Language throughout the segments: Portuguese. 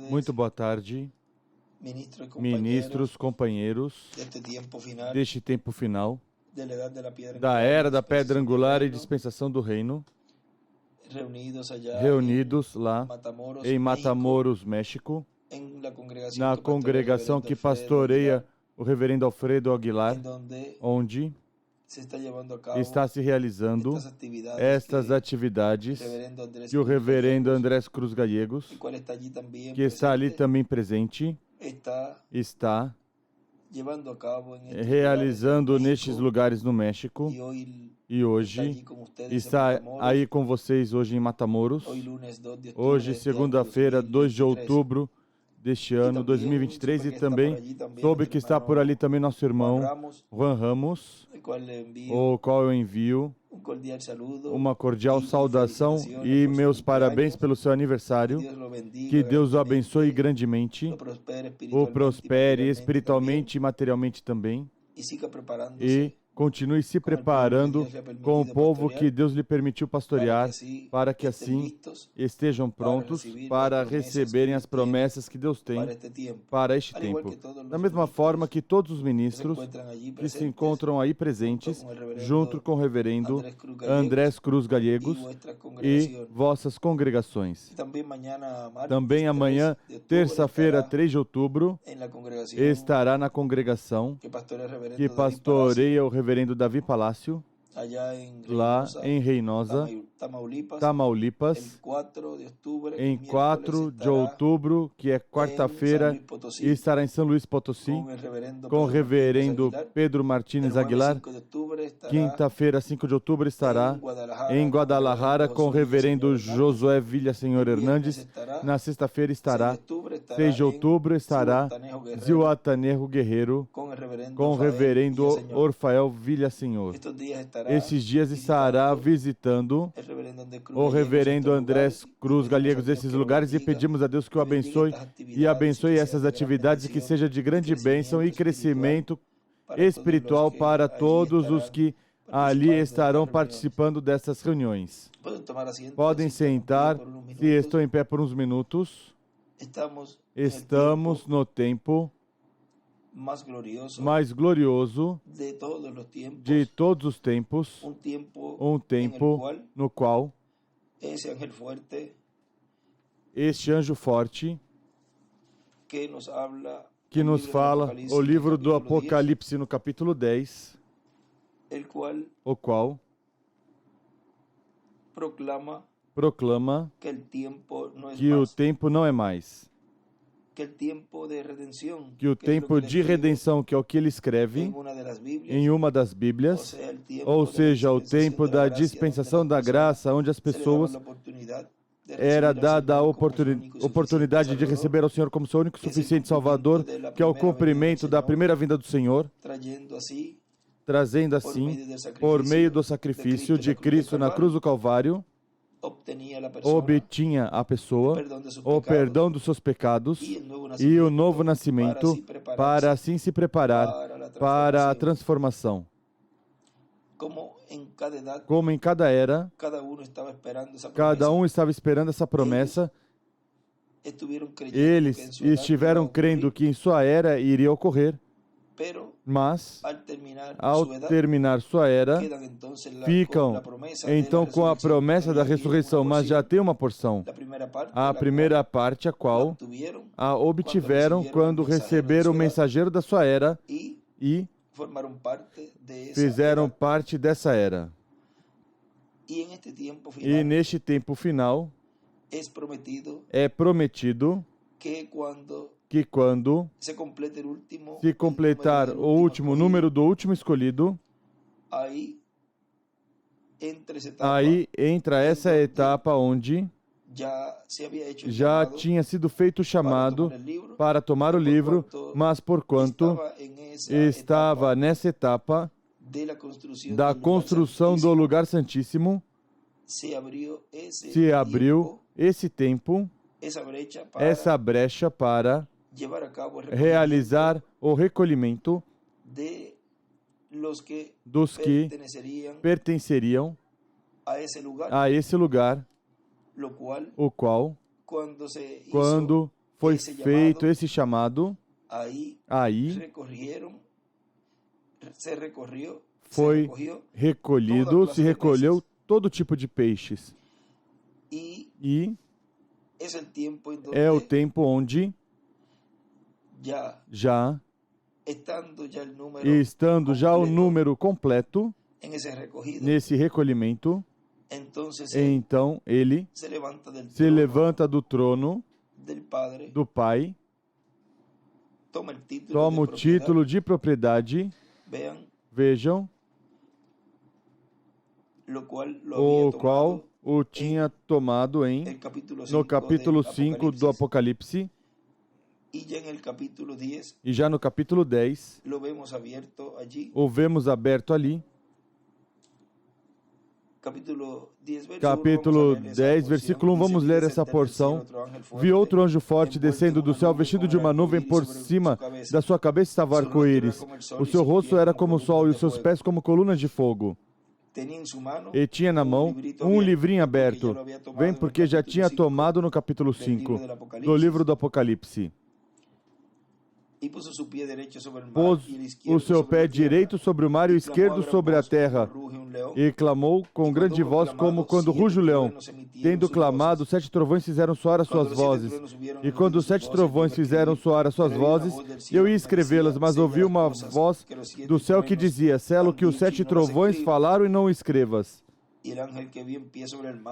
Muito boa tarde, ministros, companheiros deste tempo final, da era da pedra angular e dispensação do reino, reunidos lá em Matamoros, México, na congregação que pastoreia o reverendo Alfredo Aguilar, onde está se realizando estas atividades que o reverendo Andrés Cruz Gallegos, que está ali também presente, está realizando nestes lugares no México, e hoje está aí com vocês hoje em Matamoros, hoje segunda-feira, 2 de outubro deste ano, 2023, e também soube que está por ali também nosso irmão Juan Ramos, o qual eu envio uma cordial saudação e meus parabéns pelo seu aniversário. Que Deus o abençoe grandemente, o prospere espiritualmente e materialmente também, e continue se preparando com o povo que Deus lhe permitiu pastorear, para que assim estejam prontos para receberem as promessas que Deus tem para este tempo. Da mesma forma que todos os ministros que se encontram aí presentes, junto com o reverendo Andrés Cruz Gallegos e vossas congregações. Também amanhã, terça-feira, 3 de outubro, estará na congregação que pastoreia o reverendo Davi Palácio, lá em Reynosa, Tamaulipas, em 4 de outubro, que é quarta-feira, e estará em São Luís Potosí, com o reverendo Pedro Martínez Aguilar. Quinta-feira, 5 de outubro, estará em Guadalajara, com o reverendo Josué Villasenhor Hernández. Na sexta-feira estará, 6 de outubro, estará Zihuatanejo Guerreiro, com o reverendo Orfael Villasenhor. Esses dias estará visitando o reverendo Andrés Cruz Gallegos esses lugares, e pedimos a Deus que o abençoe e abençoe essas atividades, e que seja de grande bênção e crescimento espiritual para todos os que ali estarão participando dessas reuniões. Podem sentar, se estou em pé por uns minutos. Estamos no tempo mais glorioso de todos os tempos, um tempo no qual este anjo forte que nos fala o livro do Apocalipse no capítulo 10, o qual proclama que o tempo não é mais. Que o tempo de redenção, que é o que ele escreve em uma das Bíblias, ou seja, o tempo da dispensação da graça, onde as pessoas era dada a oportunidade de receber ao Senhor como seu único e suficiente Salvador, que é o cumprimento da primeira vinda do Senhor, trazendo assim, por meio do sacrifício de Cristo na cruz do Calvário, obtinha a pessoa o perdão dos seus pecados e o novo nascimento, para assim se preparar para a transformação. Como em cada era, cada um estava esperando essa promessa, eles estiveram crendo que em sua era iria ocorrer, mas, ao terminar sua era, ficam então com a promessa da ressurreição, mas já tem uma porção. A primeira parte, a qual a obtiveram quando receberam o mensageiro da sua era e fizeram parte dessa era. E neste tempo final, é prometido que quando se completar o último número do último escolhido, aí entra essa etapa onde já tinha sido feito o chamado para tomar o livro, mas porquanto estava nessa etapa da construção do lugar santíssimo, se abriu esse tempo, essa brecha para realizar o recolhimento dos que pertenceriam a esse lugar, o qual quando foi feito esse chamado, aí foi recolhido, se recolheu todo tipo de peixes. E é o tempo onde, já estando já o número completo nesse recolhimento, então ele se levanta do trono do Pai, toma o título de propriedade, vejam, o qual o tinha tomado no capítulo 5 do Apocalipse, e já no capítulo 10, o vemos aberto ali. Capítulo 10, versículo 1, vamos ler essa porção. Vi outro anjo forte descendo do céu, vestido de uma nuvem, por cima da sua cabeça estava arco-íris. O seu rosto era como o sol e os seus pés como colunas de fogo. E tinha na mão um livrinho aberto. Vem, porque já tinha tomado no capítulo 5 do livro do Apocalipse. Pôs o seu pé direito sobre o mar e o esquerdo sobre a terra, e clamou com grande voz, como quando ruge o leão. Tendo clamado, 7 trovões fizeram soar as suas vozes. E quando os 7 trovões fizeram soar as suas vozes, eu ia escrevê-las, mas ouvi uma voz do céu que dizia: sela o que os 7 trovões falaram e não o escrevas.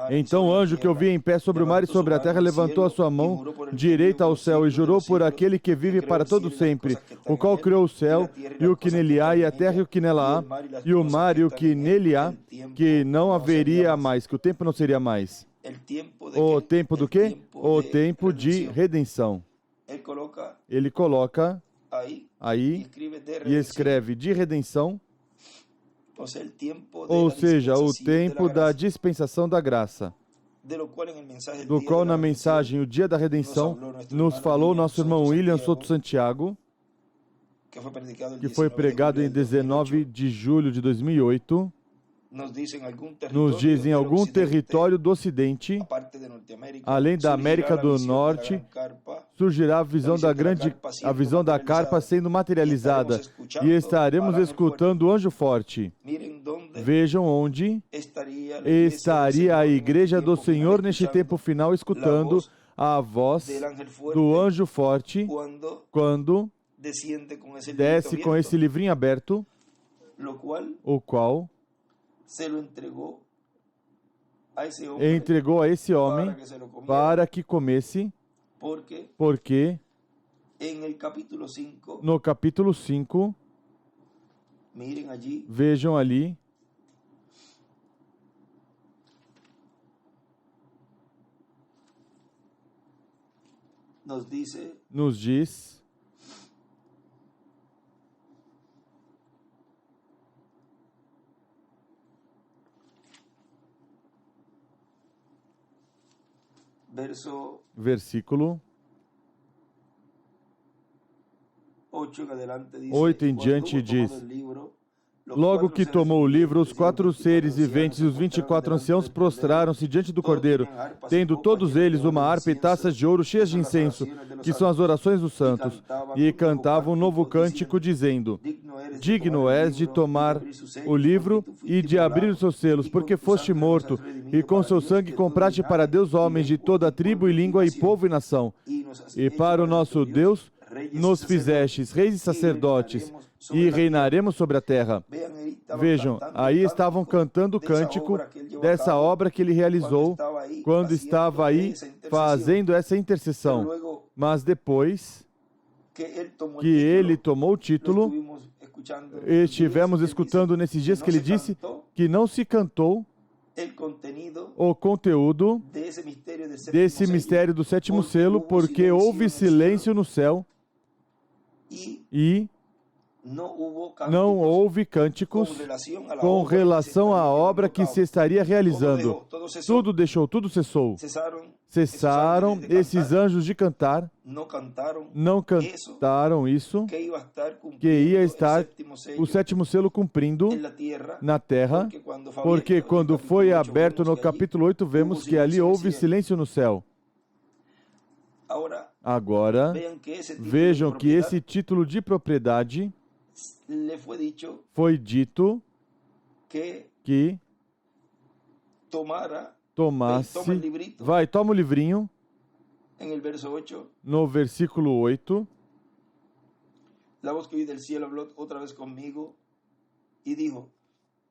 Então o anjo que eu vi em pé sobre o mar e sobre a terra levantou a sua mão direita ao céu e jurou por aquele que vive para todo sempre, o qual criou o céu e o que nele há, e a terra e o que nela há, e o mar e o que nele há, que não haveria mais, que o tempo não seria mais. O tempo do quê? O tempo de redenção. Ele coloca aí e escreve de redenção, ou seja, o tempo da dispensação da graça, do qual na mensagem O Dia da Redenção nos falou nosso irmão William Soto Santiago, que foi pregado em 19 de julho de 2008, nos diz em algum território do Ocidente, além da América do Norte, surgirá a visão da carpa sendo materializada, e estaremos escutando o anjo forte. Vejam onde estaria a igreja do Senhor neste tempo final, escutando a voz do anjo forte, quando desce com esse livrinho aberto, o qual entregou a esse homem para que comesse, porque no capítulo 5, vejam ali, nos diz, versículo 8 em diante diz: logo que tomou o livro, os 4 seres viventes e os 24 anciãos prostraram-se diante do Cordeiro, tendo todos eles uma harpa e taças de ouro cheias de incenso, que são as orações dos santos, e cantavam um novo cântico, dizendo: digno és de tomar o livro e de abrir os seus selos, porque foste morto, e com seu sangue compraste para Deus homens de toda tribo e língua e povo e nação, e para o nosso Deus nos fizestes reis e sacerdotes, e reinaremos sobre a terra. Vejam, aí estavam cantando o cântico dessa obra que ele realizou quando estava aí fazendo essa intercessão. Mas depois que ele tomou o título, estivemos escutando nesses dias que ele disse que não se cantou o conteúdo desse mistério do 7º selo, porque houve silêncio no céu e não houve cânticos com relação à obra que se estaria realizando. Tudo deixou, tudo cessou. Cessaram esses anjos de cantar, não cantaram isso, que ia estar o 7º selo cumprindo na terra, porque quando foi aberto no capítulo 8, vemos que ali houve silêncio no céu. Agora, vejam que esse título de propriedade foi dito que tomasse, toma o livrinho, no versículo 8, La voz que oí del cielo habló otra vez conmigo y dijo,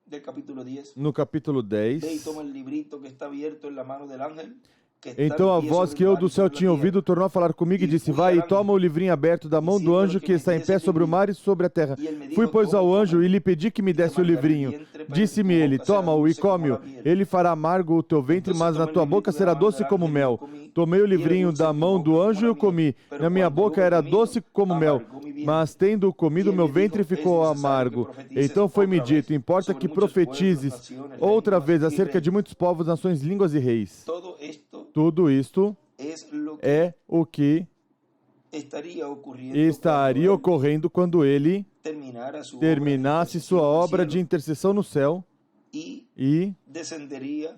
del capítulo 10, no capítulo 10, ve y toma el librito que está abierto en la mano del ángel. Então a voz que eu do céu tinha ouvido tornou a falar comigo e disse, vai e toma o livrinho aberto da mão do anjo que está em pé sobre o mar e sobre a terra. Fui, pois, ao anjo e lhe pedi que me desse o livrinho. Disse-me ele, toma-o e come-o. Ele fará amargo o teu ventre, mas na tua boca será doce como mel. Tomei o livrinho da mão do anjo e o comi. Na minha boca era doce como mel, mas tendo comido, meu ventre ficou amargo. Então foi-me dito, importa que profetizes outra vez acerca de muitos povos, nações, línguas e reis. Tudo isto é o que estaria ocorrendo quando ele terminasse sua obra de intercessão no céu e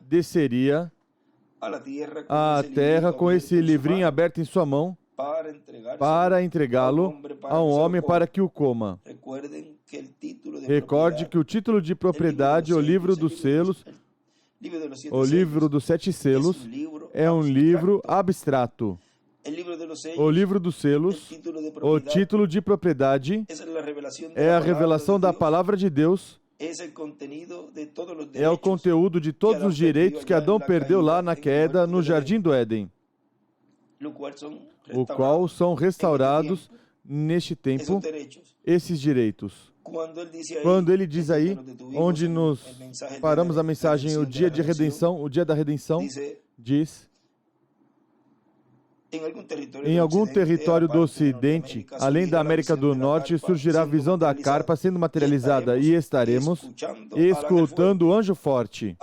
desceria à terra com esse livrinho aberto em sua mão para entregá-lo a um homem para que o coma. Recorde que o título de propriedade, o livro dos selos, o livro dos 7 selos, é um livro abstrato. O livro dos selos, o título de propriedade, é a revelação da palavra de Deus, é o conteúdo de todos os direitos que Adão perdeu lá na queda no Jardim do Éden, o qual são restaurados neste tempo, esses direitos. Quando ele diz aí, onde nos paramos a mensagem, o dia de redenção, o dia da redenção, diz, em algum território do Ocidente, além da América do Norte, surgirá a visão da carpa sendo materializada e estaremos escutando o anjo forte,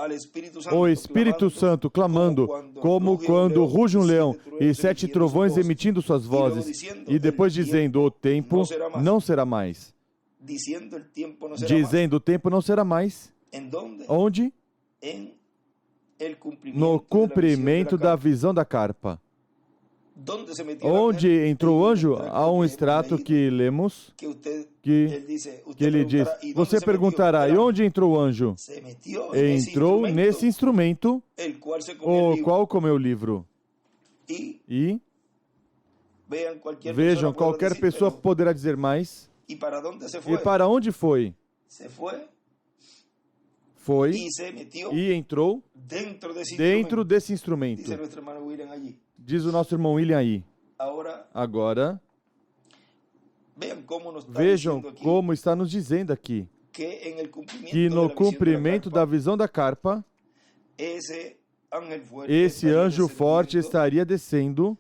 o Espírito Santo clamando, como quando ruge um leão e 7 trovões emitindo suas vozes, e depois dizendo, o tempo não será mais. Dizendo, o tempo não será mais. Onde? No cumprimento da visão da carpa. Onde entrou o anjo, há um extrato que lemos, que ele diz, você perguntará, e onde entrou o anjo? Entrou nesse instrumento, o qual comeu o livro. E vejam, qualquer pessoa poderá dizer mais. E para onde foi? Foi e entrou dentro desse instrumento. Diz o nosso irmão William aí. Agora, vejam como está nos dizendo aqui, que no cumprimento da visão da carpa, esse anjo forte estaria descendo,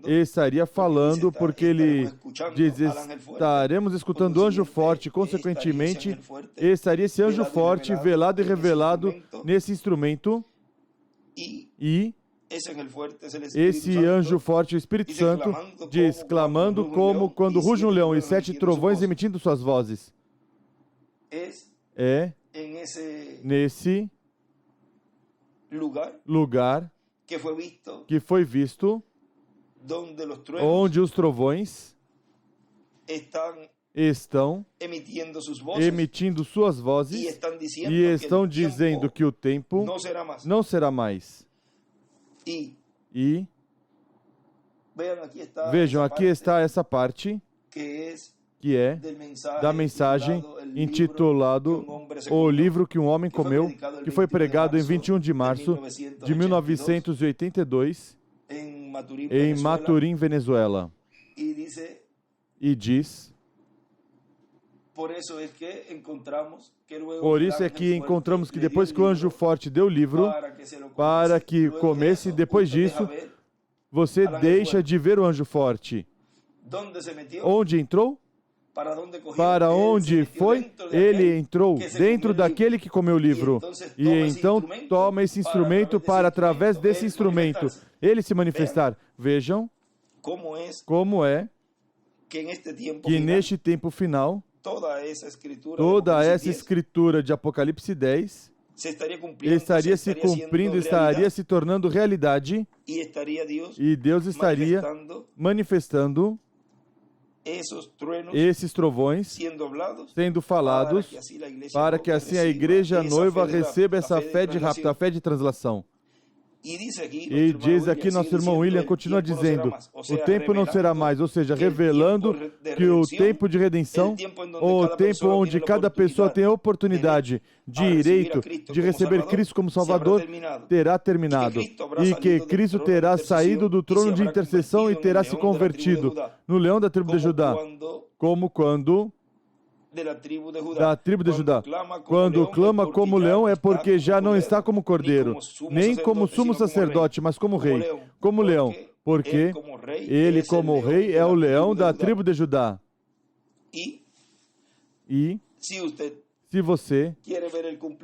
estaria falando, porque ele diz, estaremos escutando o anjo forte, consequentemente, estaria esse anjo forte velado e revelado nesse instrumento, e esse anjo forte, o Espírito Santo, diz, clamando como quando ruge um leão e 7 trovões emitindo suas vozes. É nesse lugar que foi visto, onde os trovões estão emitindo suas vozes e estão dizendo que o tempo não será mais. E vejam, aqui está essa parte que é da mensagem intitulado O Livro que um Homem Comeu, que foi pregado em 21 de março de 1982 em Maturim, Venezuela. E diz, por isso é que encontramos que depois que o anjo forte deu o livro para que comesse, depois disso, você deixa de ver o anjo forte. Onde entrou? Para onde foi? Ele entrou dentro daquele que comeu o livro. E então toma esse instrumento para, através desse instrumento, ele se manifestar. Vejam como é que neste tempo final, toda essa escritura de Apocalipse 10 estaria se cumprindo, estaria se tornando realidade, e Deus estaria manifestando esses trovões sendo falados, para que assim a igreja noiva receba essa fé de rapto, a fé de translação. E diz aqui nosso irmão William, continua dizendo, o tempo não será mais, ou seja, revelando que o tempo de redenção, ou o tempo onde cada pessoa tem a oportunidade, direito de receber Cristo como Salvador, terá terminado. E que Cristo terá saído do trono de intercessão e terá se convertido no leão da tribo de Judá, como quando... da tribo de Judá. Quando clama como leão é porque já não está como cordeiro, nem como sumo sacerdote, mas como rei. Como leão, porque ele como rei é o leão da tribo de Judá. E se você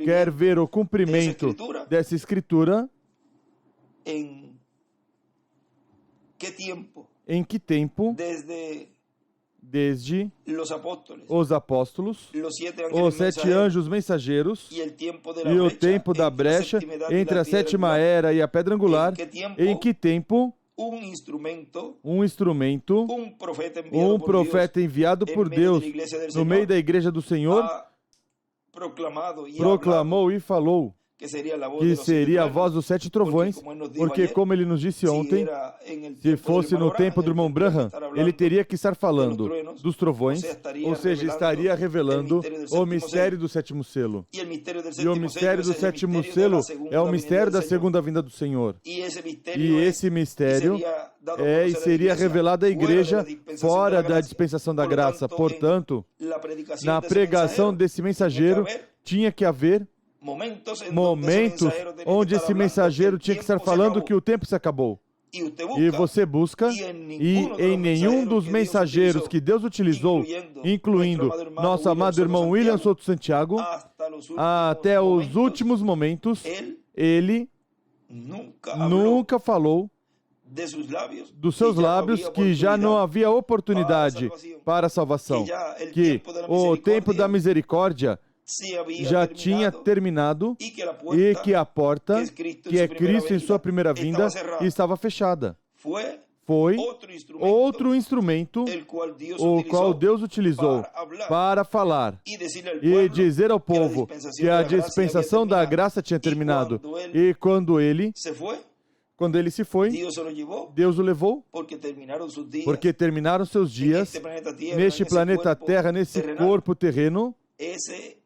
quer ver o cumprimento dessa escritura, em que tempo? Desde os apóstolos, os 7 anjos mensageiros e o tempo da brecha entre a 7ª era e a pedra angular, em que tempo um instrumento, um profeta enviado por Deus no meio da igreja do Senhor, proclamou e falou que seria a voz dos 7 trovões, porque, como ele nos disse ontem, se fosse no tempo do irmão Branham, ele teria que estar falando dos trovões, ou seja, estaria revelando o mistério do 7º selo. E o mistério do 7º selo é o mistério da segunda vinda do Senhor. E esse mistério seria revelado à igreja fora da dispensação da graça. Portanto, na pregação desse mensageiro, tinha que haver momentos onde esse mensageiro tinha que estar falando que o tempo se acabou. E você busca, e em nenhum dos mensageiros que Deus utilizou, incluindo nosso amado irmão William Souto Santiago, até os últimos momentos, ele nunca falou dos seus lábios que já não havia oportunidade para a salvação, que o tempo da misericórdia já tinha terminado e que a porta, que é Cristo em sua primeira vinda, estava fechada. Foi outro instrumento o qual Deus utilizou para falar e dizer ao povo que a dispensação da graça tinha terminado. E quando ele se foi, Deus o levou, porque terminaram seus dias neste planeta Terra, nesse corpo terreno, esse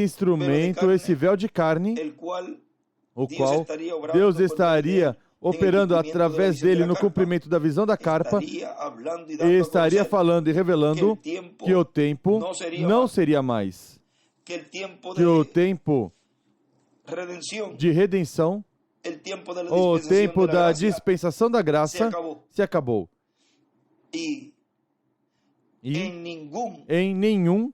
instrumento, esse véu de carne, o qual Deus estaria operando através dele no cumprimento da visão da carpa, e estaria falando e revelando que o tempo não seria mais, que o tempo de redenção, o tempo da dispensação da graça se acabou. E em nenhum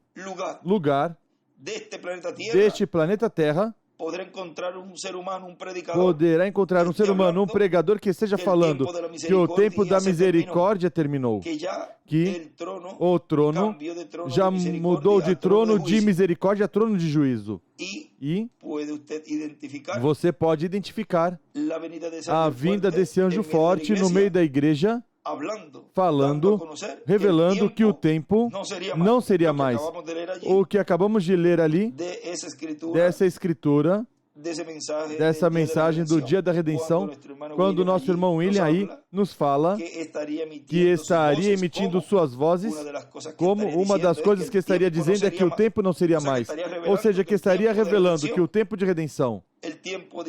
lugar deste planeta Terra poderá encontrar um ser humano, um pregador que esteja falando que o tempo da misericórdia terminou, que o trono já mudou de trono de misericórdia a trono de juízo. E você pode identificar a vinda desse anjo forte no meio da igreja, falando, revelando que o tempo não seria mais. O que acabamos de ler ali, dessa escritura, dessa mensagem do dia da redenção, quando o nosso irmão William aí nos fala que estaria emitindo suas vozes, como uma das coisas que estaria dizendo é que o tempo não seria mais. Ou seja, que estaria revelando que o tempo de redenção,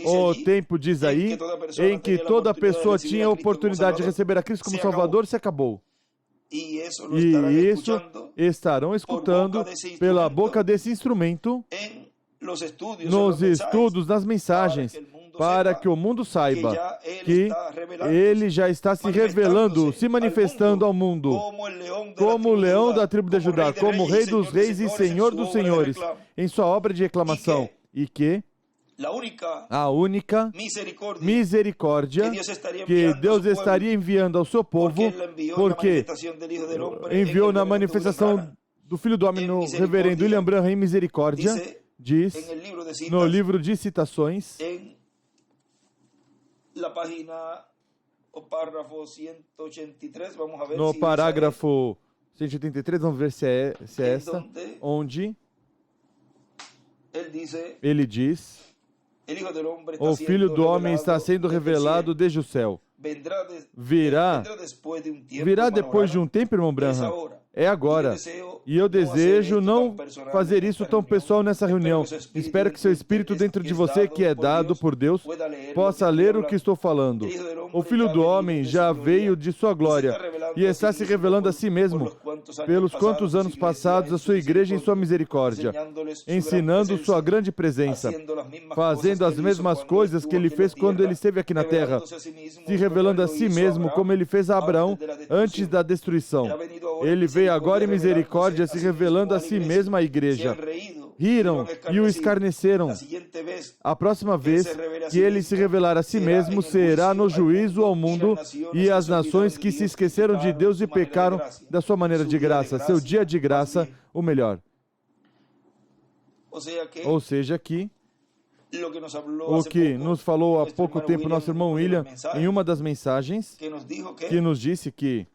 o tempo diz aí, em que toda pessoa tinha a oportunidade de receber a Cristo como Salvador, se acabou. E isso estarão escutando pela boca desse instrumento, nos estudos, nas mensagens, para que o mundo saiba que ele já está se revelando, se manifestando ao mundo, como o leão da tribo de Judá, como rei dos reis e senhor dos senhores, em sua obra de reclamação, e que a única misericórdia que Deus estaria enviando ao seu povo, porque enviou na manifestação do Filho do Homem no reverendo William Branham em misericórdia, diz en el libro de citas, no livro de citações, en la página o párrafo 183, vamos a ver no si parágrafo 183, vamos ver se é en esta, donde onde él dice, ele diz: el Hijo del Hombre está o Filho siendo do Homem está revelado sendo desde el revelado cielo. desde o céu. Virá Virá depois de um tempo, irmão Branham. É agora. E eu desejo não fazer isso tão pessoal nessa reunião. Espero que seu espírito dentro de você, que é dado por Deus, possa ler o que estou falando. O Filho do Homem já veio de sua glória e está se revelando a si mesmo pelos quantos anos passados a sua igreja em sua misericórdia, ensinando sua grande presença, fazendo as mesmas coisas que ele fez quando ele esteve aqui na terra, se revelando a si mesmo como ele fez a Abraão antes da destruição. Ele veio agora em misericórdia, se revelando a si mesmo à igreja. Riram e o escarneceram. A próxima vez que ele se revelar a si mesmo será no juízo ao mundo e às nações que se esqueceram de Deus e pecaram da sua maneira de graça, seu dia de graça, o melhor. Ou seja, que o que nos falou há pouco tempo nosso irmão William, em uma das mensagens, que nos disse que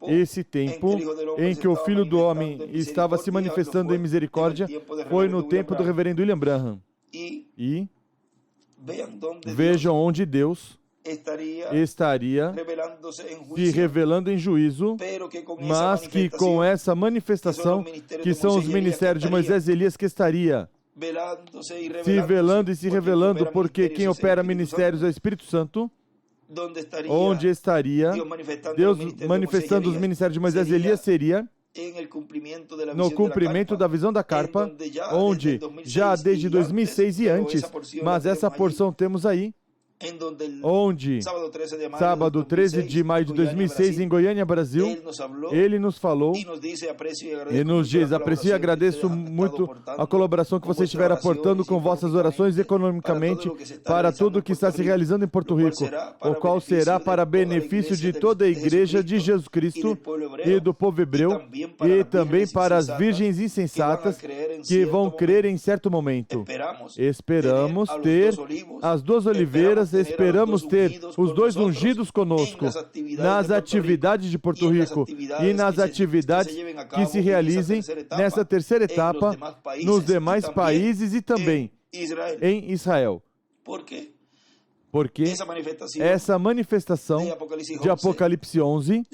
esse tempo em que o Filho do Homem estava se manifestando em misericórdia foi no tempo do reverendo William Branham. E vejam onde Deus estaria se revelando em juízo, mas que com essa manifestação, que são os ministérios de Moisés e Elias, que estaria se velando e se revelando, porque quem opera ministérios é o Espírito Santo. Onde estaria Deus manifestando os ministérios de Moisés e Elias seria no cumprimento da visão da carpa, onde já desde 2006 e antes, mas essa porção temos aí, onde, sábado 13 de maio de 2006, em Goiânia, Brasil, ele nos falou e nos diz: aprecio e agradeço muito a colaboração que vocês estiveram aportando com vossas orações economicamente para tudo o que está se realizando em Porto Rico, o qual será para benefício de toda a igreja de Jesus Cristo e do povo hebreu, e também para as virgens insensatas que vão crer em certo momento. Esperamos ter as duas oliveiras, esperamos ter os dois ungidos conosco nas atividades de Porto Rico e nas atividades que se realizem nessa terceira etapa nos demais países e também em Israel. Porque essa manifestação de Apocalipse 11,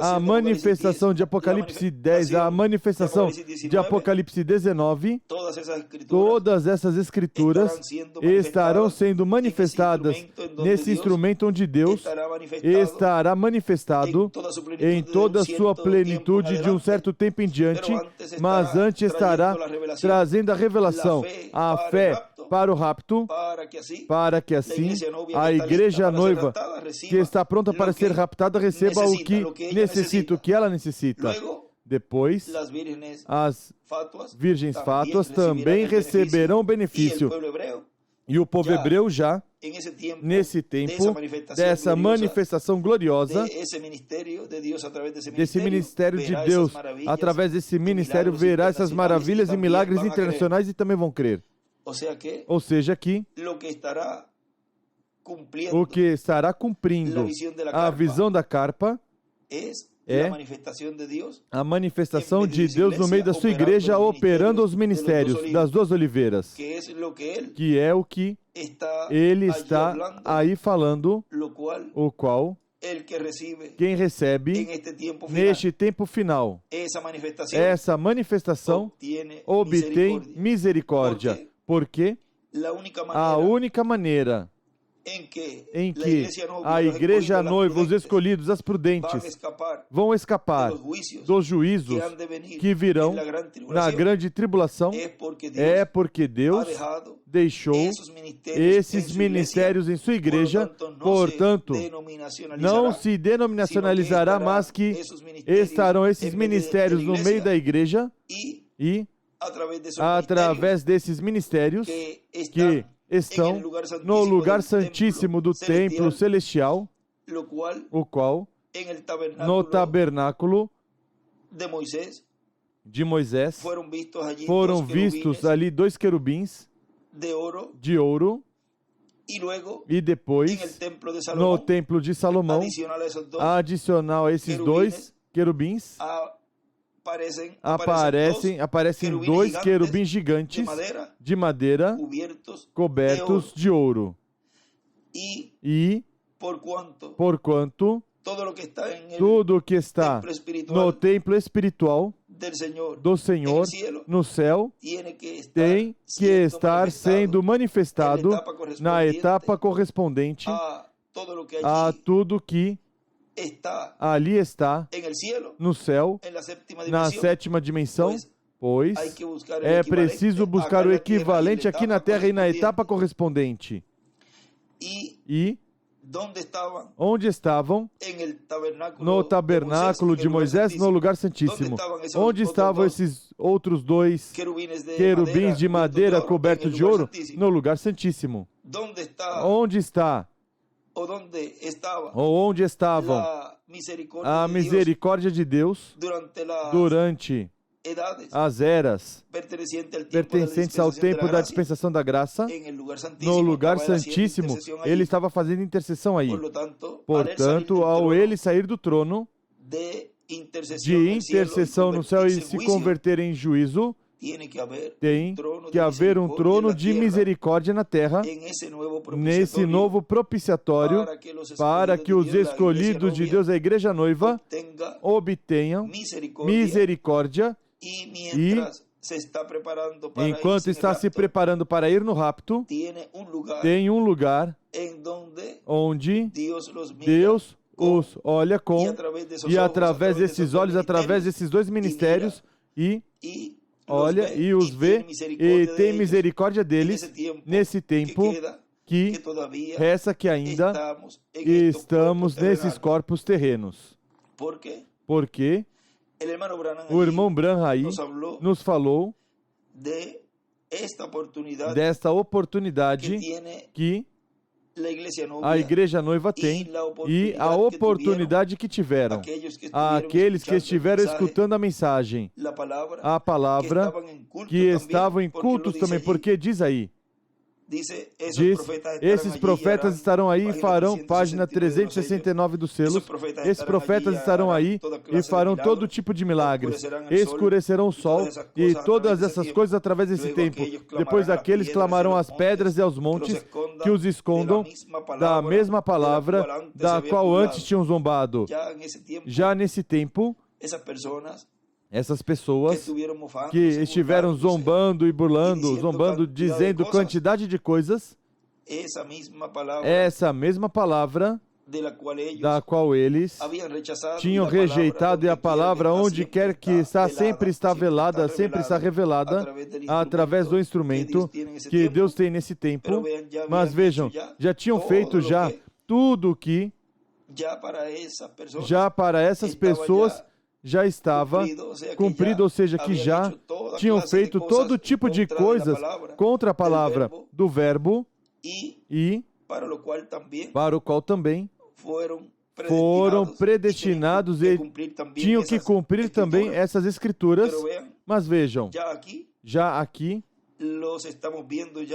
a manifestação de Apocalipse 10, a manifestação de Apocalipse 19, todas essas escrituras estarão sendo manifestadas nesse instrumento onde Deus estará manifestado em toda a sua plenitude de um certo tempo em diante, mas antes estará trazendo a revelação, a fé para o rapto, para que assim a igreja noiva que está pronta para ser raptada receba o que necessita, o que ela necessita. Depois, as virgens fátuas também receberão o benefício. E o povo hebreu já, nesse tempo, dessa manifestação gloriosa, desse ministério de Deus, através desse ministério, verá essas maravilhas e milagres internacionais e também vão crer. Ou seja, que o que estará cumprindo a visão da carpa é a manifestação de Deus no meio da sua igreja, operando os ministérios das duas oliveiras, que é o que ele está aí falando, o qual quem recebe neste tempo final essa manifestação obtém misericórdia, porque a única maneira em que a igreja noiva, os escolhidos, as prudentes, vão escapar dos juízos que virão na grande tribulação é porque Deus deixou esses ministérios em sua igreja, portanto, não se denominacionalizará, mas que estarão esses ministérios no meio da igreja e, através desses ministérios que estão no lugar santíssimo do templo celestial, o qual, no tabernáculo de Moisés, fueron vistos allí foram dos querubines vistos ali 2 querubins de oro, de ouro, y luego e en el depois, templo de no Salomón, templo de Salomão, adicional a esos dos, adicional a esses dois querubins, aparecem aparecem querubines 2 querubins de gigantes madeira, de madeira cubiertos cobertos de ouro. y E, porquanto porquanto, todo lo que está en el tudo que está templo espiritual no templo espiritual del Señor do Senhor en el cielo no céu tiene que estar tem que siendo estar manifestado sendo manifestado na etapa correspondiente correspondente a todo lo que a allí tudo que está ali está en el cielo, no céu, en la séptima na dimensión. 7ª dimensão, pois Hay que buscar el é equivalente preciso buscar acá o en la tierra equivalente y aqui na Terra e na etapa correspondiente. correspondente. Y E ¿dónde estaban? onde estavam? En el tabernáculo No tabernáculo de Moisés, no lugar santíssimo. Onde estavam esses outros 2 querubins de madeira cobertos de ouro? No lugar santíssimo. ¿Dónde está? Onde está? ¿O dónde estaba? Ou onde estavam La misericordia a de Dios misericórdia de Deus durante las durante edades as eras pertenecientes ao tempo da dispensação da graça? en el lugar No santísimo, lugar estaba él haciendo santíssimo, intercesión allí. ele estava fazendo intercessão aí. Por lo tanto, Portanto, ao ele sair do trono de de intercessão no céu e se converter em juízo, tem que haver um trono de misericórdia na terra, nesse novo propiciatório, para que os escolhidos de Deus, a igreja noiva, obtenham misericórdia e, enquanto está se preparando para ir no rapto, tem um lugar onde Deus os olha com, e através desses olhos, através desses 2 ministérios, e olha e os vê e tem misericórdia deles nesse tempo que resta que ainda estamos nesses corpos terrenos. Porque o irmão Branham aí nos falou desta oportunidade que a igreja noiva tem e a oportunidade que tiveram aqueles que estiveram escutando a mensagem, a palavra, que estavam em cultos também, porque diz aí, esses profetas estarão aí e farão, página 369 dos selos, esses profetas estarão aí e farão todo tipo de milagres, escurecerão o sol e todas essas coisas através desse tempo. Depois aqueles clamarão às pedras e aos montes que os escondam da mesma palavra da qual antes tinham zombado. Já nesse tempo, essas pessoas que estiveram zombando e burlando, zombando, dizendo quantidade de coisas, essa mesma palavra da qual eles tinham rejeitado, e a palavra onde quer que está, sempre está velada, sempre está revelada através do instrumento que Deus tem nesse tempo. Mas vejam, já tinham feito já tudo o que já para essas pessoas já estava cumprido, ou seja, que já tinham feito todo tipo de coisas contra a palavra do verbo e para o qual também foram predestinados e tinham que cumprir também essas escrituras. Mas vejam, já aqui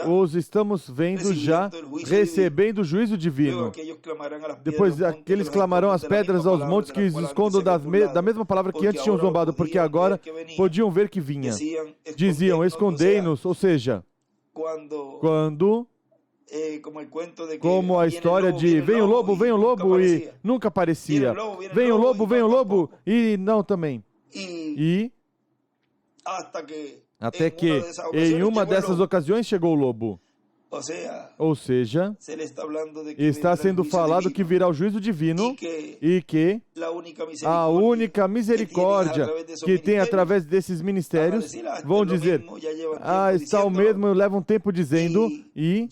os estamos vendo já recebendo o juízo divino. Depois aqueles clamarão às pedras, aos montes que os escondam da mesma palavra que antes tinham zombado, porque agora podiam ver que vinha. Diziam, escondei-nos, ou seja, quando, como a história de vem o lobo, e nunca aparecia. Vem o lobo, e não também. E até que em uma dessas ocasiões chegou o lobo. Ou seja, está sendo falado que virá o juízo divino e que a única misericórdia que tem através desses ministérios vão dizer, está o mesmo, leva um tempo dizendo, e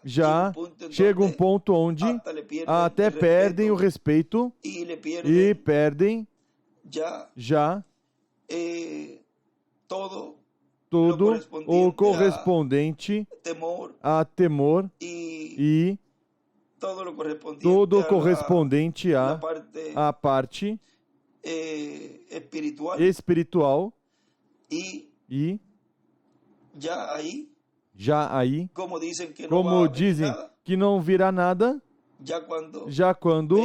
já chega um ponto onde até perdem o respeito e perdem já tudo o correspondente a temor e tudo correspondente à parte espiritual E já aí, como dizem que não virá nada, já quando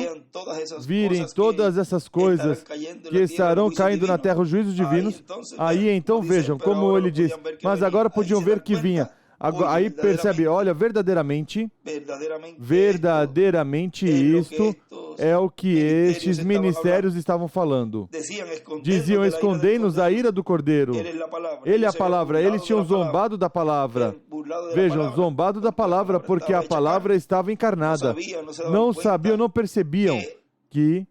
virem todas essas coisas que estarão caindo na terra os juízos divinos, aí então vejam, como ele diz, mas agora podiam ver que vinha. Aí percebe, olha, verdadeiramente isto é o que estes ministérios estavam falando. Diziam, escondei-nos da ira do Cordeiro. Ele é a palavra, eles tinham zombado da palavra. Vejam, zombado da palavra, porque a palavra estava encarnada. Não sabiam, não percebiam que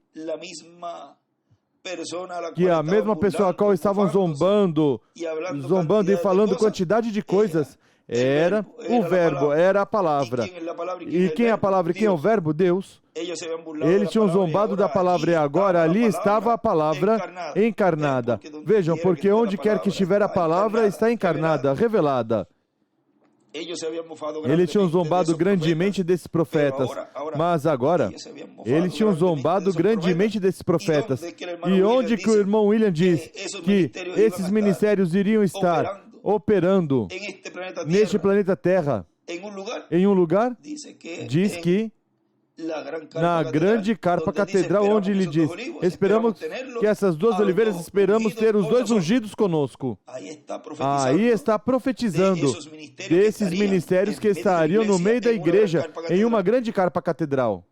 a mesma pessoa a qual estavam zombando e falando quantidade de coisas, era o verbo, era a palavra. E quem é a palavra e quem é o verbo? Deus. Eles tinham zombado da palavra e agora ali estava a palavra encarnada. Vejam, porque onde quer que estiver a palavra, está encarnada, revelada. Eles tinham zombado grandemente desses profetas, mas agora, eles tinham zombado grandemente desses profetas. E onde que o irmão William diz que esses ministérios iriam estar operando neste planeta Terra, em um lugar, diz que na grande carpa catedral, onde ele diz, esperamos que essas duas oliveiras, esperamos ter os dois ungidos conosco. Aí está profetizando desses ministérios que estariam no meio da igreja, em uma grande carpa catedral.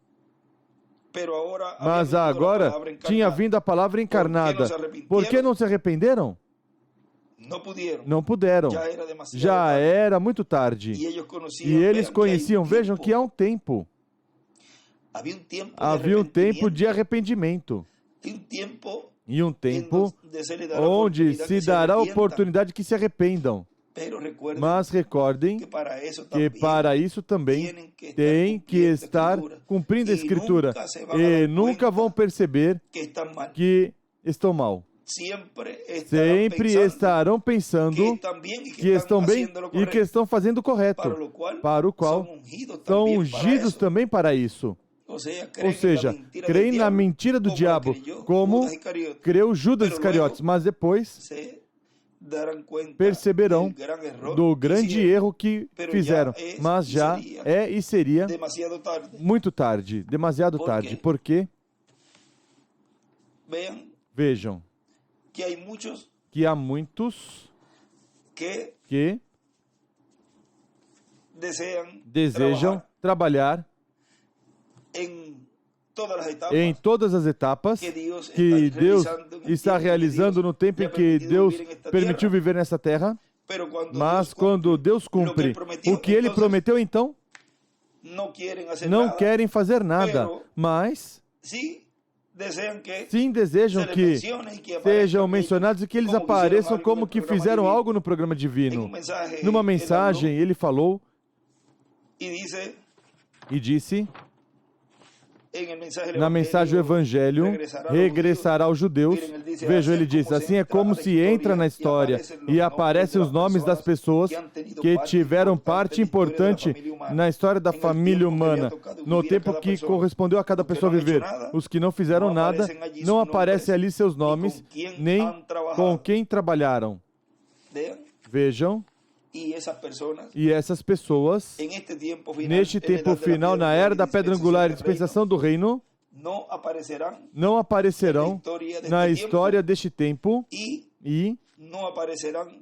Mas agora tinha vindo a palavra encarnada. Por que não se arrependeram? Não puderam. Já era muito tarde. E eles conheciam, vejam que há um tempo. Havia um tempo de arrependimento. E um tempo onde se dará a oportunidade que se arrependam. Mas recordem que para isso também tem que estar cumprindo a Escritura. E nunca vão perceber que estão mal. Sempre estarão pensando que estão bem e que estão fazendo o correto, para o qual são ungidos também para isso. Ou seja, creem na mentira do diabo, como creu Judas Iscariotes, mas depois perceberão do grande erro que fizeram. Mas já é e seria muito tarde, demasiado tarde. Por quê? Vejam que há muitos que desejam trabalhar em todas as etapas que Deus está realizando no tempo em que Deus permitiu viver nessa terra, mas quando Deus cumpre o que Ele prometeu, então não querem fazer nada, mas sim desejam que sejam mencionados e que eles apareçam como que fizeram algo no programa divino. Numa mensagem, ele falou e disse, na mensagem do Evangelho, regressará aos judeus. Vejam, ele diz, assim é como se entra na história e aparecem os nomes das pessoas que tiveram parte importante na história da família humana, no tempo que correspondeu a cada pessoa viver. Os que não fizeram nada, não aparecem ali seus nomes, nem com quem trabalharam. Vejam. E essas pessoas, neste tempo final, na era da pedra angular e dispensação do reino, não aparecerão na história deste tempo e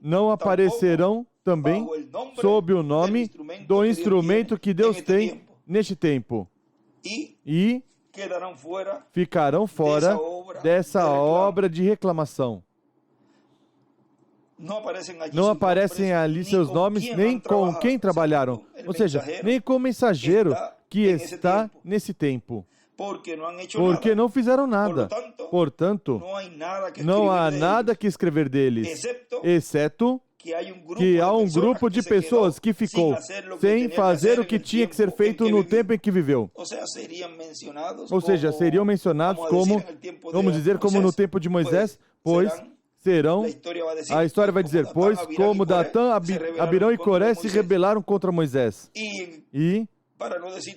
não aparecerão também sob o nome do instrumento que Deus tem neste tempo. E ficarão fora dessa obra de reclamação. Não aparecem ali seus nomes, nem com quem trabalharam. Ou seja, nem com o mensageiro que está nesse tempo. Porque não fizeram nada. Portanto, não há nada que escrever deles, exceto que há um grupo de pessoas que ficou sem fazer o que tinha que ser feito no tempo em que viveu. Ou seja, seriam mencionados como, vamos dizer, como no tempo de Moisés, pois serão, a história vai dizer, pois como Datã, Abirão e Coré se rebelaram contra Moisés. E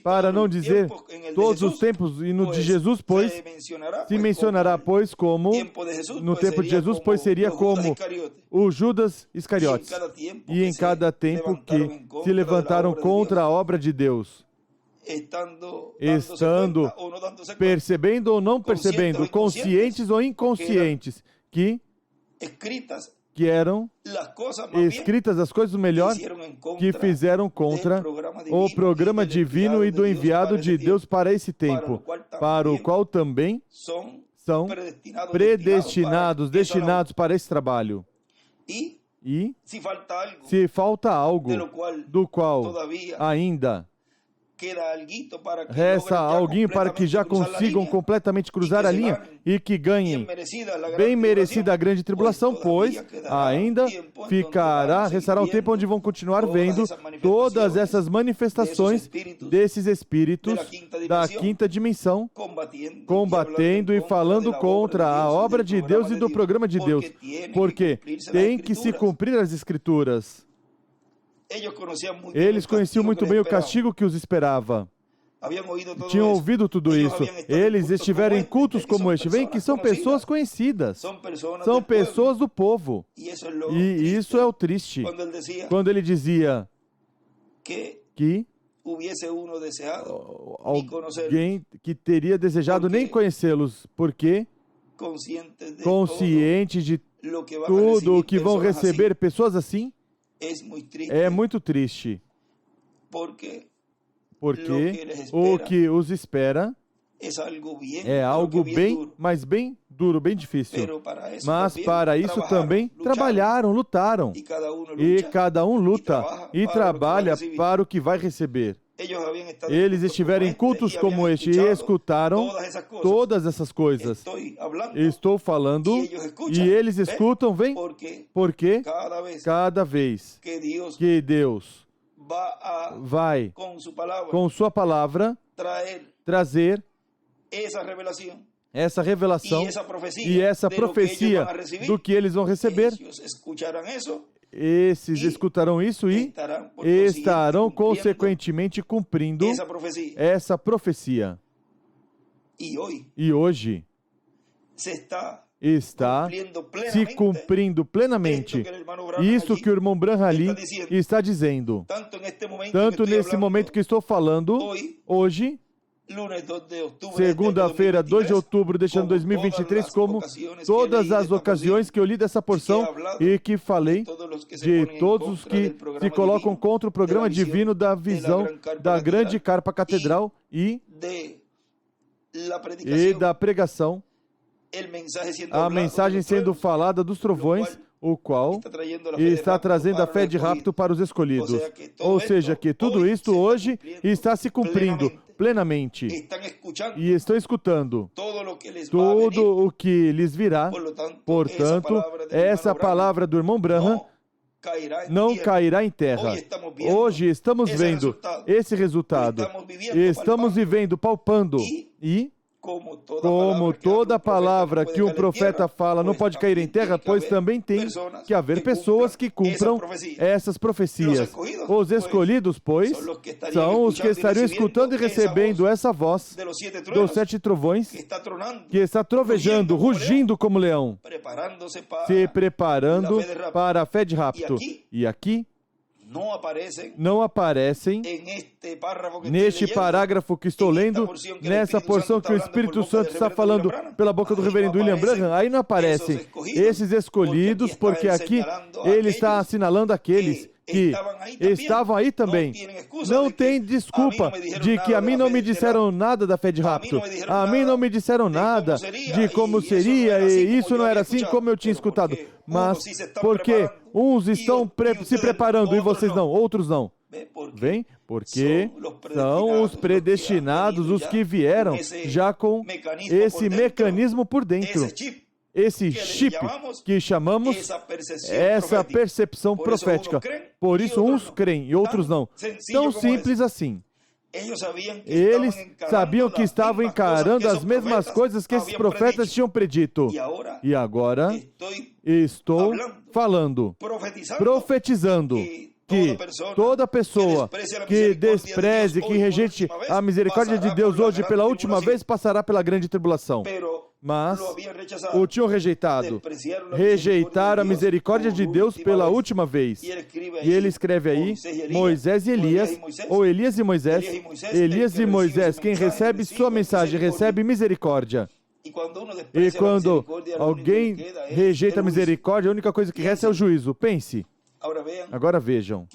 para não dizer todos os tempos, e no de Jesus, pois, se mencionará, pois, como, no tempo de Jesus, pois, seria como o Judas Iscariotes, e em cada tempo que se levantaram contra a obra de Deus, estando percebendo ou não percebendo, conscientes ou inconscientes, que eram escritas as coisas do melhor que fizeram contra o programa divino e do enviado de Deus para esse tempo, para o qual também são predestinados, destinados para esse trabalho. E se falta algo do qual ainda resta alguém para que já consigam completamente cruzar a linha e que ganhem bem merecida a grande tribulação, pois ainda restará um tempo onde vão continuar vendo todas essas manifestações desses espíritos da quinta dimensão, combatendo e falando contra a obra de Deus e do programa de Deus, porque tem que se cumprir as Escrituras. Eles conheciam muito bem o castigo que os esperava. Tinham ouvido tudo isso. Eles estiveram em cultos como este. Veem que são pessoas conhecidas. São pessoas do povo. E isso é o triste. Quando ele dizia que alguém que teria desejado nem conhecê-los, porque consciente de tudo o que vão receber pessoas assim, é muito triste, porque o que os espera é algo bem, mas bem duro, bem difícil. Mas para isso também trabalharam, lutaram. E cada um luta e trabalha para o que vai receber. Eles estiveram em cultos como este e escutaram todas essas coisas. Estou falando e eles escutam, vem? Porque cada vez que Deus vai, com sua palavra, trazer essa revelação e essa profecia do que eles vão receber, esses escutarão isso e estarão consequentemente cumprindo essa profecia. E hoje está se cumprindo plenamente isso que o irmão Branham ali está dizendo. Tanto nesse momento que estou falando, hoje, segunda-feira, 2 de outubro deste ano 2023, como todas as ocasiões que eu li dessa porção e que falei de todos os que se colocam contra o programa divino da visão da grande carpa catedral e da pregação, a mensagem sendo falada dos trovões, o qual está trazendo a fé de rapto para os escolhidos. Ou seja, que tudo isto hoje está se cumprindo plenamente e estão escutando tudo o que lhes virá. Portanto, essa palavra do irmão Branham não cairá em terra. Hoje estamos vendo esse resultado. Estamos vivendo, palpando e como toda palavra que um profeta fala não pode cair em terra, pois também tem que haver pessoas que cumpram essas profecias. Os escolhidos, pois, são os que estariam escutando e recebendo essa voz dos 7 trovões, que está trovejando, rugindo como leão, se preparando para a fé de rapto. E aqui não aparecem neste parágrafo que estou lendo, nessa porção que o Espírito Santo está falando pela boca do reverendo William Branham, aí não aparecem esses escolhidos, porque aqui ele está assinalando aqueles que estavam aí também. Não tem desculpa de que a mim não me disseram nada da fé de rapto, a mim não me disseram nada de como seria, e isso não era assim como eu tinha escutado. Mas porque uns estão se preparando e vocês não, outros não. Vem? Porque são os predestinados, os que vieram já com esse mecanismo por dentro. Esse chip que chamamos essa percepção profética. Por isso uns creem e outros não. Tão simples assim. Eles sabiam que estavam encarando as mesmas coisas que esses profetas tinham predito. E agora estou falando, profetizando, que toda pessoa que despreze, que rejeite a misericórdia de Deus hoje pela última vez, passará pela grande tribulação. Mas o tinham rejeitado. Rejeitaram a misericórdia de Deus pela última vez. E ele escreve aí, Moisés e Elias, ou Elias e Moisés. Elias e Moisés, quem recebe sua mensagem, recebe misericórdia. E quando alguém rejeita a misericórdia, a única coisa que resta é o juízo. Pense. Agora vejam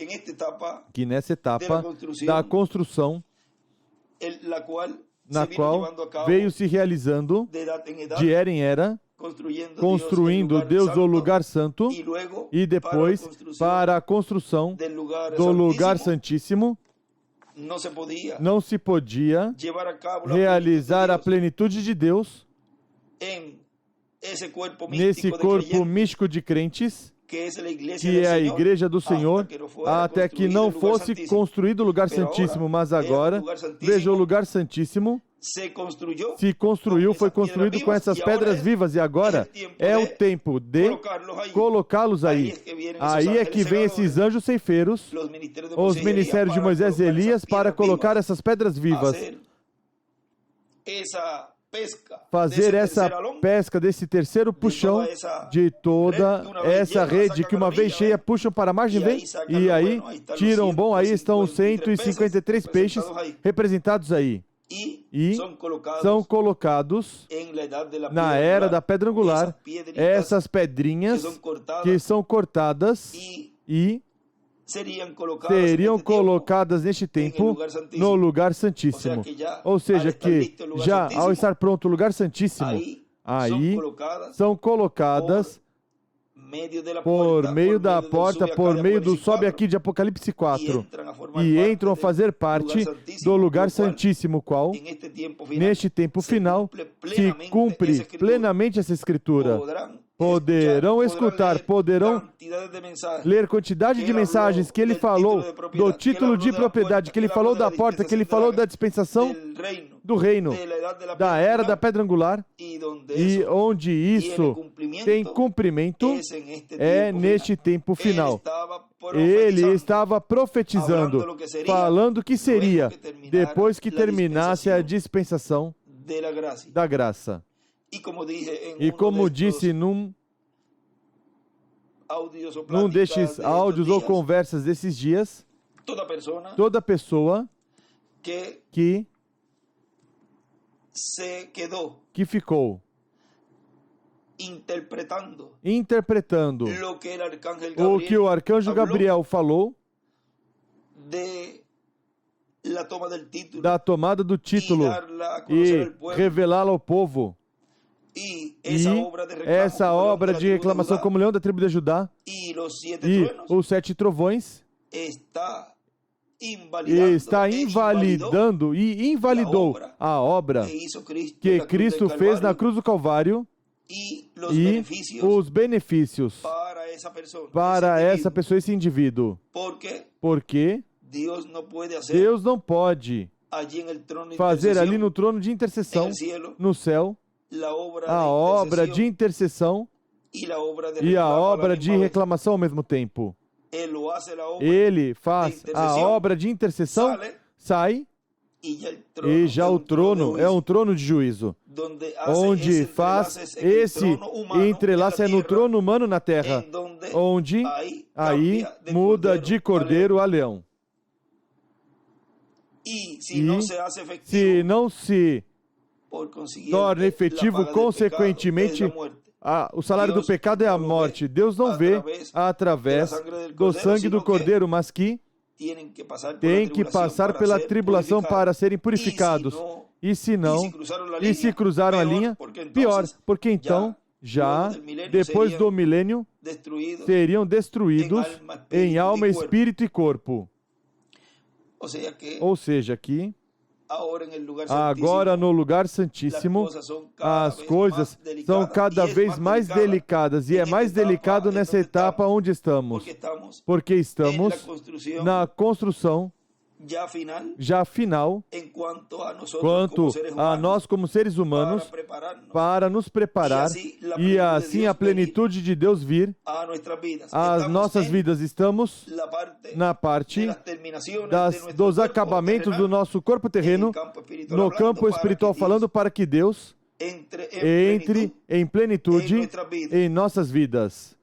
que nessa etapa da construção, na qual veio se realizando de era em era, construindo Deus o lugar santo, e depois para a construção do lugar santíssimo, não se podia realizar a plenitude de Deus nesse corpo místico de crentes, que é a igreja do Senhor, até que não fosse construído o lugar santíssimo. Mas agora, veja, o lugar santíssimo se construiu, foi construído com essas pedras vivas, e agora é o tempo de colocá-los aí. Aí é que vem esses anjos ceifeiros, os ministérios de Moisés e Elias, para colocar essas pedras vivas, fazer essa pesca desse terceiro puxão de toda essa rede que uma vez cheia puxam para a margem, vem, e aí tiram bom, aí estão os 153 peixes representados aí. E são colocados na era da pedra angular essas pedrinhas que são cortadas e seriam colocadas neste tempo no lugar santíssimo. Ou seja, que já ao estar pronto o lugar santíssimo, aí são colocadas por meio da porta, por meio do sobe aqui de Apocalipse 4, e entram a fazer parte do lugar santíssimo, qual, neste tempo final, se cumpre plenamente essa escritura. Poderão escutar, poderão ler quantidade de mensagens que ele falou do título de propriedade, que ele falou da porta, que ele falou da dispensação do reino, da era da pedra angular, e onde isso tem cumprimento é neste tempo final. Ele estava profetizando, falando que seria depois que terminasse a dispensação da graça. E como disse num destes áudios ou conversas desses dias, toda pessoa que ficou interpretando o que o arcanjo Gabriel falou da tomada do título e revelá-la ao povo, e essa obra de reclamação como leão da tribo de Judá e os 7 trovões está invalidando e invalidou a obra que Cristo fez na cruz do Calvário e os benefícios para essa pessoa, esse indivíduo. Porque Deus não pode fazer ali no trono de intercessão, no céu, a obra de intercessão e a obra de reclamação ao mesmo tempo. Ele faz a obra de intercessão, sai, e já o trono é um trono de juízo, onde faz esse entrelaço, é no trono humano na terra, onde aí muda de cordeiro a leão. E se não se torna efetivo, consequentemente, o salário do pecado é a morte. Deus não vê através do sangue do cordeiro, mas que tem que passar pela tribulação para serem purificados. E se não, e se cruzaram a linha, pior, porque então, já depois do milênio, seriam destruídos em alma, espírito e corpo. Ou seja, que agora no lugar santíssimo, as coisas são cada vez mais delicadas, e é mais delicado nessa etapa onde estamos, porque estamos na construção já final, quanto a nós como seres humanos, para nos preparar e assim a plenitude de Deus vir às nossas vidas. Estamos na parte dos acabamentos do nosso corpo terreno, no campo espiritual falando, para que Deus entre em plenitude em nossas vidas.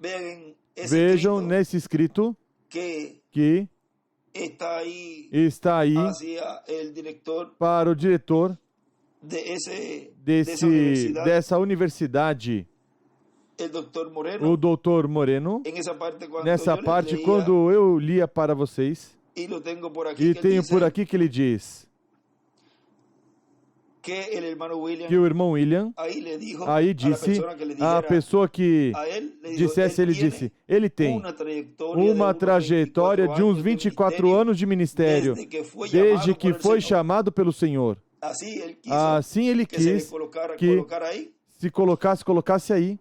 Vejam nesse escrito que está aí para o diretor dessa universidade, o Dr. Moreno. Nessa parte, quando eu lia para vocês, e tenho por aqui que ele diz que o irmão William aí disse, a pessoa que dissesse, ele disse, ele tem uma trajetória de uns 24 anos de ministério, desde que foi chamado pelo Senhor. Assim ele quis que se colocasse aí,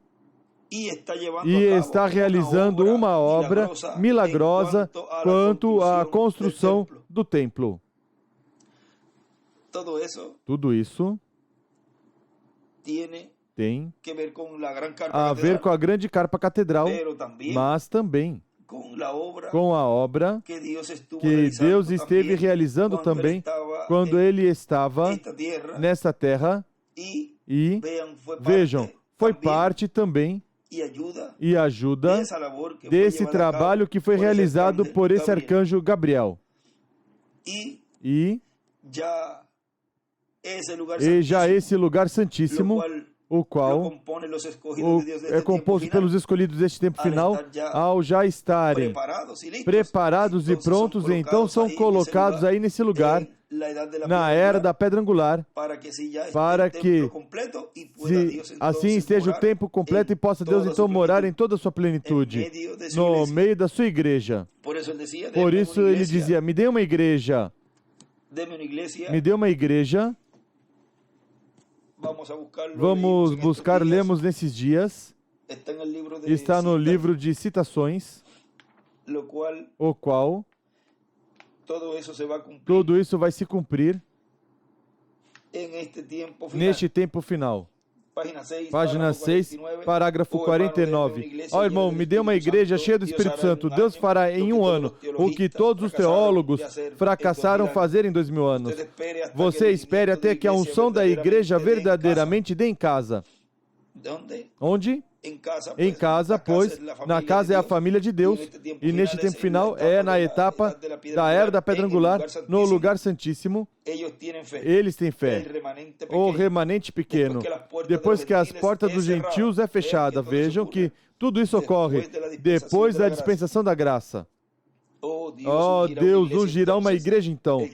e está realizando uma obra milagrosa quanto à construção do templo. Tudo isso tem a ver com a grande carpa catedral, mas também com a obra que Deus esteve realizando também quando Ele estava nessa terra. E vejam, foi parte também e ajuda desse trabalho que foi realizado por esse arcanjo Gabriel. E já esse lugar santíssimo, o qual é composto pelos escolhidos deste tempo final, ao já estarem preparados e prontos, então são colocados aí nesse lugar, na era da pedra angular, para que assim esteja o tempo completo e possa Deus então morar em toda a sua plenitude, no meio da sua igreja. Por isso ele dizia, me dê uma igreja, me dê uma igreja. Vamos buscar, lemos nesses dias, está no livro de Citações, o qual tudo isso vai se cumprir neste tempo final. Página 6, parágrafo 49. Ó irmão, me dê uma igreja cheia do Espírito Santo. Deus fará em um ano o que todos os teólogos fracassaram fazer em 2000 anos. Você espere até que a unção da igreja verdadeiramente dê em casa. Onde? Em casa, pois na casa é a família de Deus, e neste tempo final é na etapa da era da pedra angular, no lugar santíssimo. Eles têm fé, o remanente pequeno. Depois que as portas dos gentios é fechada, vejam que tudo isso ocorre depois da dispensação da graça. Oh, Deus ungirá uma igreja então.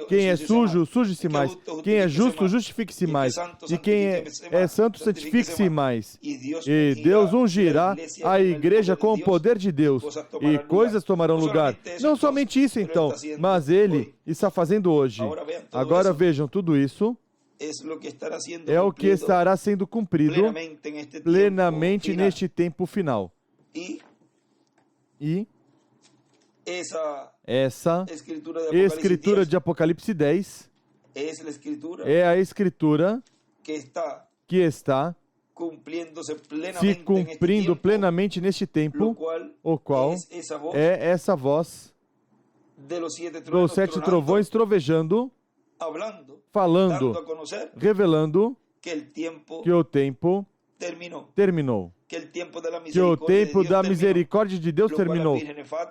Quem é sujo, suje-se mais. Quem é justo, justifique-se mais. E quem é santo, santifique-se mais. E Deus ungirá a igreja com o poder de Deus. E coisas tomarão lugar. Não somente isso então, mas Ele está fazendo hoje. Agora vejam, tudo isso é o que estará sendo cumprido plenamente neste tempo final. E essa escritura de Apocalipse 10 é a escritura que está se cumprindo plenamente neste tempo, o qual é essa voz dos 7 trovões trovejando, falando, revelando que o tempo terminou. Que o tempo da misericórdia de Deus terminou,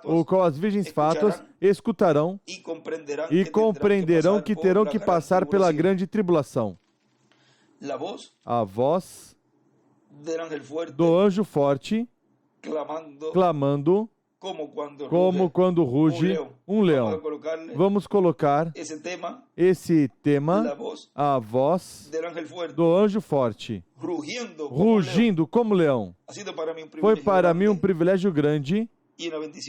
o qual as virgens fatos escutarão e compreenderão que terão que passar pela grande tribulação. A voz do anjo forte clamando, como quando ruge um leão. Vamos colocar esse tema, a voz do anjo forte, rugindo como leão. Foi para mim um privilégio grande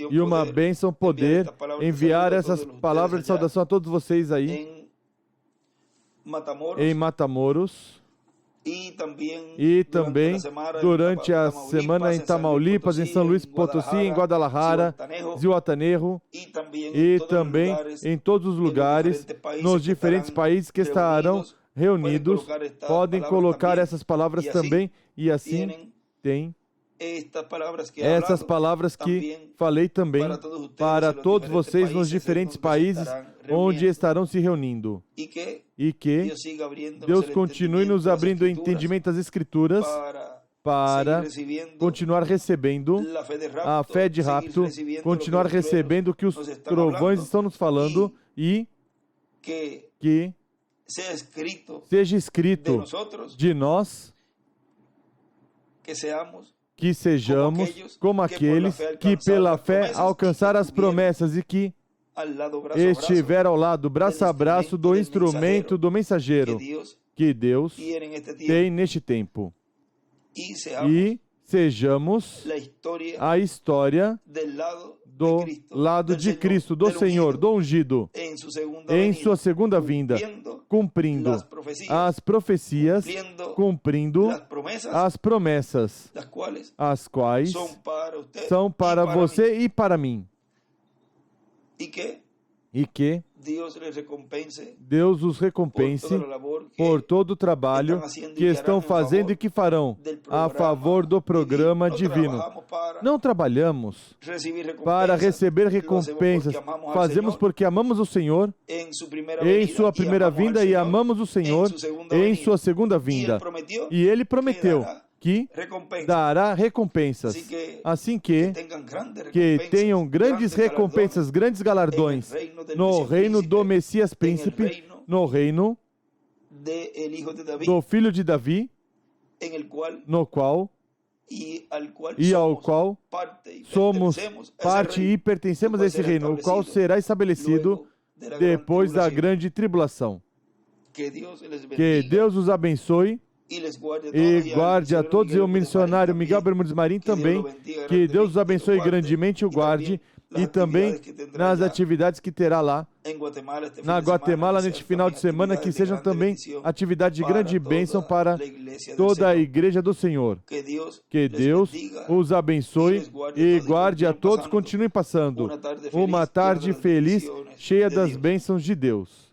e uma bênção poder enviar essas palavras de saudação a todos vocês aí em Matamoros. E também durante a semana em Tamaulipas, em São Luís Potosí, em Guadalajara, Zihuatanejo, e também em todos os lugares, nos diferentes países que estarão reunidos. Podem colocar essas palavras também, e assim tem essas palavras que falei também para todos vocês nos diferentes países onde estarão se reunindo. E que Deus continue nos abrindo o entendimento das Escrituras para continuar recebendo a fé de rapto, continuar recebendo o que os trovões estão nos falando e que seja escrito de nós que sejamos como aqueles que pela fé alcançaram as promessas e que estiver ao lado, braço a braço, do instrumento do mensageiro que Deus tem neste tempo. E sejamos a história do lado de Cristo, do Senhor, do ungido, em sua segunda vinda, cumprindo as profecias, cumprindo as promessas, as quais são para você e para mim. E que Deus os recompense por todo o trabalho que estão fazendo e que farão a favor do programa divino. Não trabalhamos para receber recompensas, fazemos porque amamos o Senhor em sua primeira vinda e amamos o Senhor em sua segunda vinda. E Ele prometeu que dará recompensas, assim que tenham grandes recompensas, grandes galardões no reino do Messias Príncipe, no reino do Filho de Davi, no qual e ao qual somos parte e pertencemos a esse reino, o qual será estabelecido depois da grande tribulação. Que Deus os abençoe e guarde a todos, e o missionário Miguel Bermudes Marim também, que Deus os abençoe grandemente e o guarde, e também nas atividades que terá lá na Guatemala neste final de semana, que sejam também atividades de grande bênção para toda a Igreja do Senhor. Que Deus os abençoe e guarde a todos, continuem passando uma tarde feliz, cheia das bênçãos de Deus.